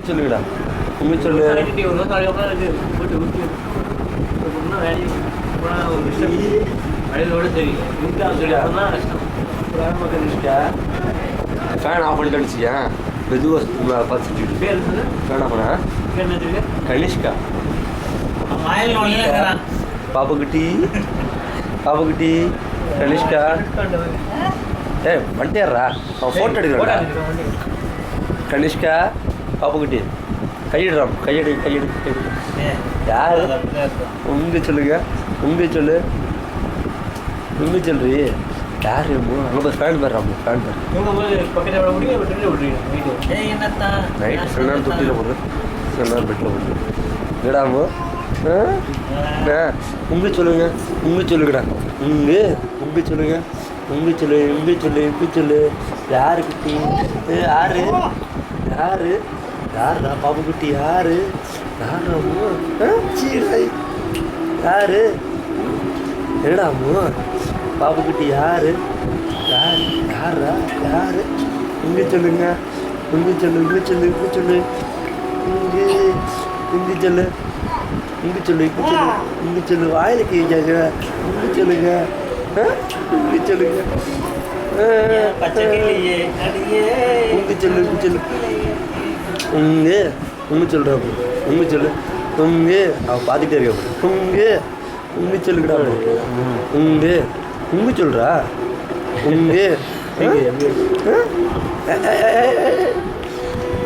சொல்லுங்கடா உண்மை சொல்லு. ஃபேன் ஆஃப் பண்ணிட்டு அடிச்சிக்கேன் மெதுவாக பார்த்து ஃபேன் ஆஃப் பண்ண கனிஷ்கா பாப்புக்குட்டி பாப்புக்குட்டி கனிஷ்கா வந்துட்டேறா அவன் ஃபோட்டோ எடுக்கிறான். கனிஷ்கா பாப்புக்குட்டி கையிடுறான் கையெடு கையெடு கையெடு. யார் உங்க சொல்லுங்க உங்க சொல்லு உங்க சொல்றி யார் அங்கே போய் ஃபேன் போடுறான் ஃபேன் நைட்டு சில நேரம் தொட்டியில் போடுறேன் சில நேரம் பெட்டில் போடுறேன் என்னடாமோ உங்க சொல்லுங்க உங்க சொல்லுங்கடா உங்க சொல்லுங்க உங்க சொல்லு உங்க சொல்லு உங்க சொல்லு. யாரு குட்டி யாரு யாரு யாருடா பாப்புக்குட்டி யாரு யாராமோ சீடாய் யாரு என்னடாமோ பாப்புக்குட்டி யாரு யார் யாரா யாரு உங்க சொல்லுங்க உங்க சொல்லு உங்க சொல்லு உங்க சொல்லு உங்க உங்க சொல்லு உங்க சொல்லு இங்க சொல்லு இங்க சொல்லு வாயில கேட்காங்க உங்க சொல்லுங்க உங்க சொல்லுங்க உங்க சொல்லு உங்க சொல்லு உங்க உங்க சொல்கிறா உங்க சொல்லு உங்க அவள் பார்த்துட்டே இருக்க உங்க உங்க சொல்லுங்கடா உங்க உங்க சொல்கிறா உங்க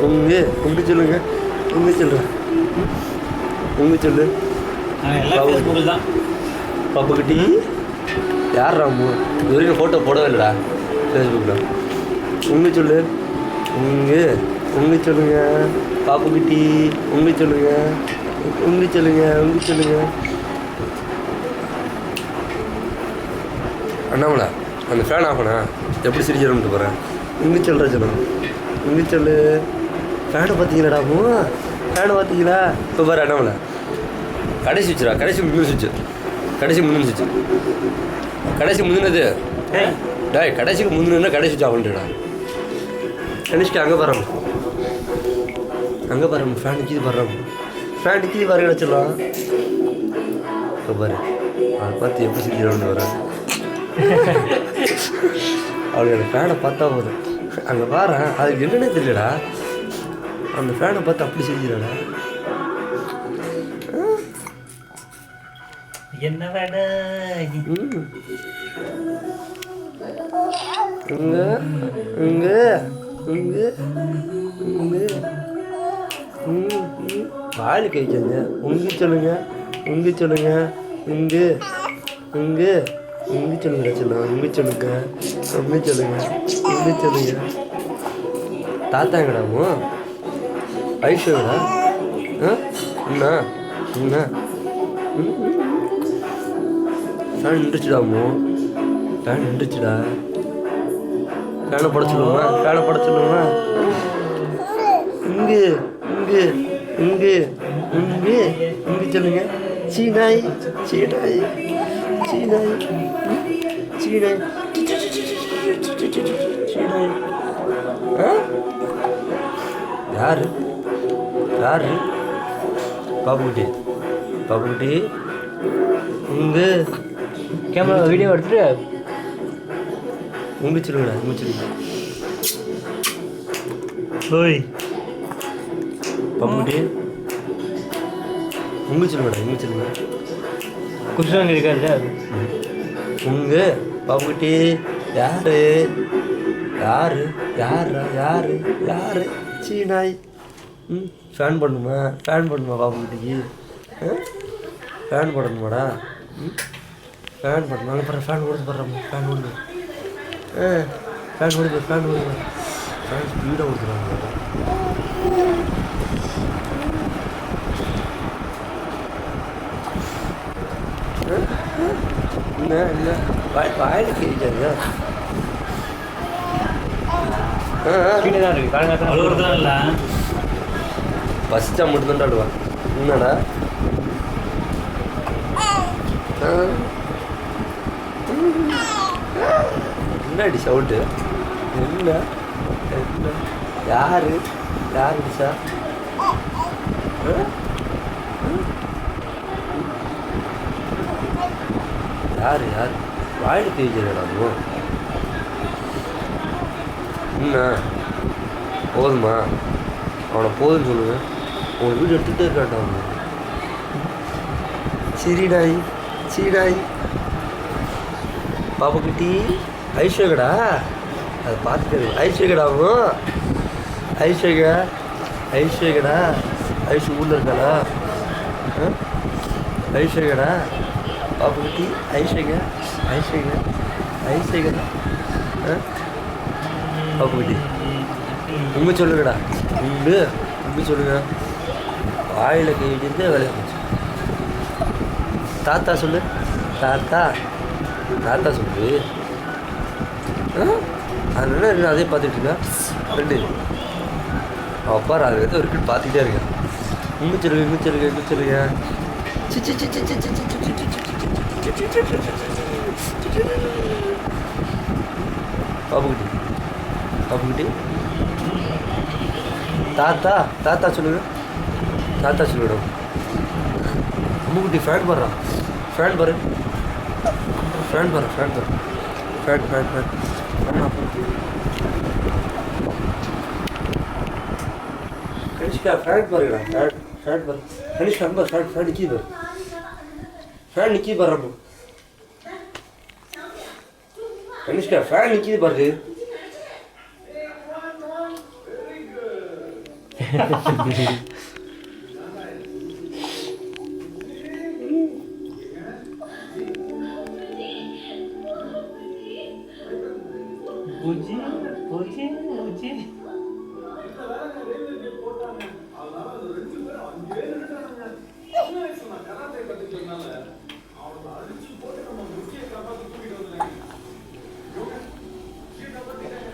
உங்க உங்க சொல்லுங்க உங்க சொல்கிறா உங்க சொல்லு பாப்புக்குட்டி யார் ராமு இது வரைக்கும் ஃபோட்டோ போடவே இல்லைடா ஃபேஸ்புக்கில். உங்க சொல்லு உங்க உங்க சொல்லுங்க பாப்புக்குட்டி உங்க சொல்லுங்க உங்க சொல்லுங்க உங்க சொல்லுங்க. அண்ணாமலை அந்த ஃபேன் ஆஃப் பண்ண எப்படி சிரிச்சிடணும்ட்டு போகிறேன். உங்க சொல்கிற சொல்லணும் உங்க சொல்லு. ஃபேனை பார்த்தீங்களாடா ஃபேனை பார்த்தீங்களா இப்போ பாரு அண்ணாமலை கடைசி சுவிட்சுடா கடைசி முந்தின சுவிட்சு கடைசி முந்தின சுவிட்சு கடைசி முந்தினது டாய் கடைசிக்கு முந்தினா கடைசி சுவிட்ச் ஆஃப் பண்ணிட்டுடா. கனிஷ்கா அங்கே பாருங்க அங்கே பாருங்க ஃபேன் கீழே பாடுறாங்க ஃபேன் கீழே பாருங்க வச்சிடலாம். இப்போ பாரு அதை பார்த்து எப்படி சிரிக்கிறோன்னு வர அவளுக்கு அந்த ஃபேனை பார்த்தா போதும் அங்கே பாரு அதுக்கு என்னன்னே தெரியலடா அந்த ஃபேனை பார்த்து அப்படி சிரிக்கிறாடா. என்ன வேடா உங்க உங்க உங்க உங்க வாயில் கைச்சங்க உங்க சொல்லுங்க உங்க சொல்லுங்க உங்க உங்க உங்க சொல்லுங்க சொல்லுங்க உங்க சொல்லுங்க உங்க சொல்லுங்க உங்க சொல்லுங்க. தாத்தாங்கடாமோ ஐஷோடா என்ன என்ன ஃபேன் நின்றுச்சுடாமோ ஃபேன் நின்றுச்சுடா. ஃபேனை பட சொல்லுமா ஃபேனை பட சொல்லுமா. இங்கே இங்கே இங்கே இங்கே இங்கே சொல்லுங்க சீனாய் சீனாய் சீனாய் சீனாய் சீனாய். யாரு யாரு பாப்புக்குட்டி பாப்புக்குட்டி உங்க கேமரா வீடியோ எடுத்துட்டு உங்க சொல்லுங்கடா உங்க சொல்லுங்க. ஓய் பாப்புக்குட்டி உங்க சொல்லுங்கடா உங்க சொல்லுங்க. குருசாங்க இருக்காரு உங்க பாப்புக்குட்டி யாரு யாரு யாரா யாரு யாரு சீனாய். ஃபேன் பண்ணுமா ஃபேன் பண்ணுமா பாப்புக்குட்டிக்கு ஃபேன் போடணுமாடா ஃபேன் போடணும் அங்கே பாரு ஃபேன் கொடுத்து போடுறாங்க ஃபேன் கொடுங்க ஃபேன் கொடுங்க ஃபேன் கொடுங்க ஃபேன் ஸ்பீடாக கொடுத்துருவாங்க. என்ன இல்லை வாயில் கேட்காது ஃபஸ்ட்டாக மட்டும்தான் ஆடுவான். என்னடா என்னடி சவுண்டு என்ன என்ன யாரு யார் அடிச்சா யார் யார் வாயில் தேய்ச்சிடலாமோ என்ன போதுமா அவனை போதுன்னு சொல்லுங்க உன் வீடு எடுத்துகிட்டே இருக்காட்டான் சிரிடாய் சீடாய் பாப்பா குட்டி ஐஸ்வர்யடா அதை பார்த்துட்டு ஐஸ்வர்யடாவும் ஐஸ்வர்யடா ஐஸ்வர்யா ஊரில் இருக்காளா ஐஸ்வர்யடா பாப்பா குட்டி ஐஸ்வர்யா பாப்பா குட்டி உண்மை சொல்லுங்கடா உண்மை சொல்லுங்க வாயில் கை வச்சிருந்தே வேலையை போச்சு தாத்தா சொல்லு தாத்தா சொல்லு அதனால என்ன அதே பார்த்துட்டு இருக்கா ரெண்டு அப்பா அது வந்து ஒரு பார்த்துக்கிட்டே இருக்கேன் இங்கே சொல்லுங்க பாப்புக்குட்டி தாத்தா சொல்லுங்க அம்முக்குட்டி ஃபேன் பாரு கனிஷ்கா ஃபேன் பாருங்கடா ஃபேன் பாரு கனிஷ்கா அம்பா ஃபேன் நிக்கி பாரு அம்மா கனிஷ்கா ஃபேன் நிக்கிது பாரு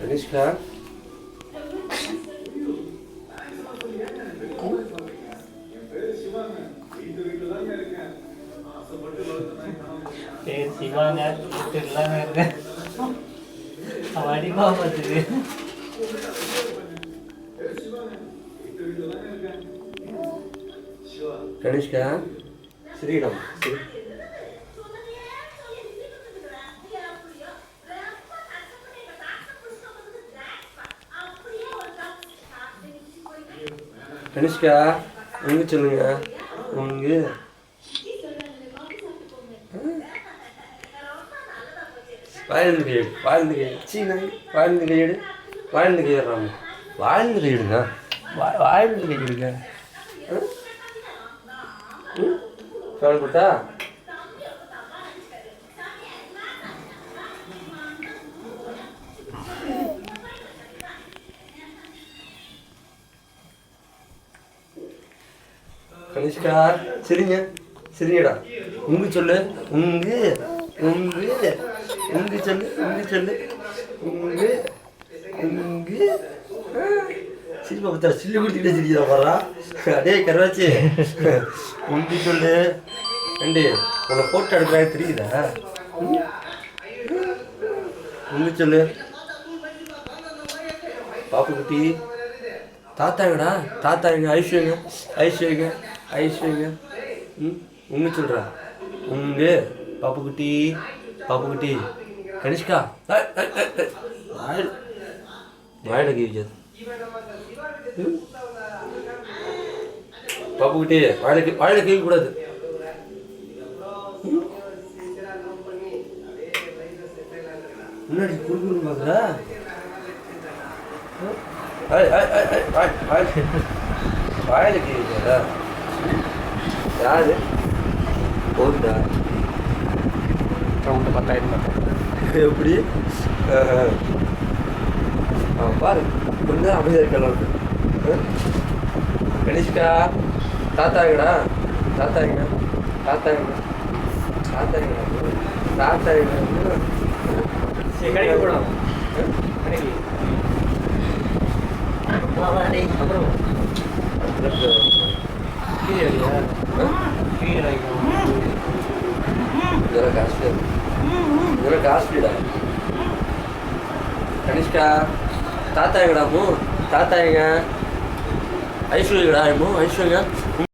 கனிஷ்கா சிவாங்க வீட்டுலாங்க இருக்கேன் அடிமா பார்த்துக்கு கனிஷ்கா ஸ்ரீராம் கனிஷ்கா உங்க சொல்லுங்க உங்க வாழ்ந்து கையிடுறாம வாழ்ந்து கையிடுங்க வாழ்ந்து கையிடுங்க ஃபேன் போட்டா கனிஷ்கா சரிங்கடா உங்க சொல்லு உங்க சொல்லு சிரிப்பா பத்தா சில்லு கொடுத்துக்கிட்டே சிரிக்கிறா பாரா அடே கருவாச்சி உங்க சொல்லு ரெண்டு உன்னை போட்டோ எடுக்கிறாங்க தெரியுதா உங்க சொல்லு பாப்பு குட்டி தாத்தா எங்க ஐஸ்வர்யங்க உங்க சொல்கிறா உங்க பாப்பு குட்டி கனிஷ்கா வாயில கீழ் பாப்பு குட்டி வாயில கீழ் கூடாது முன்னாடி குறுகுறு பார்க்குறா வாயில கீழ் யாரு போகுதா சவுண்டு 10,000 எப்படி பாரு கொஞ்சம் அமைதியாக இருக்கலாம் கனிஷ்கா தாத்தாங்கடா கடைக்கு போகலாம் கடைக்கு அப்புறம் காஸ்ட்லிடா கனிஷ்கா தாத்தாங்கடாமோ தாத்தாங்க ஐஸ்வர்யடா ஐஸ்வர்யா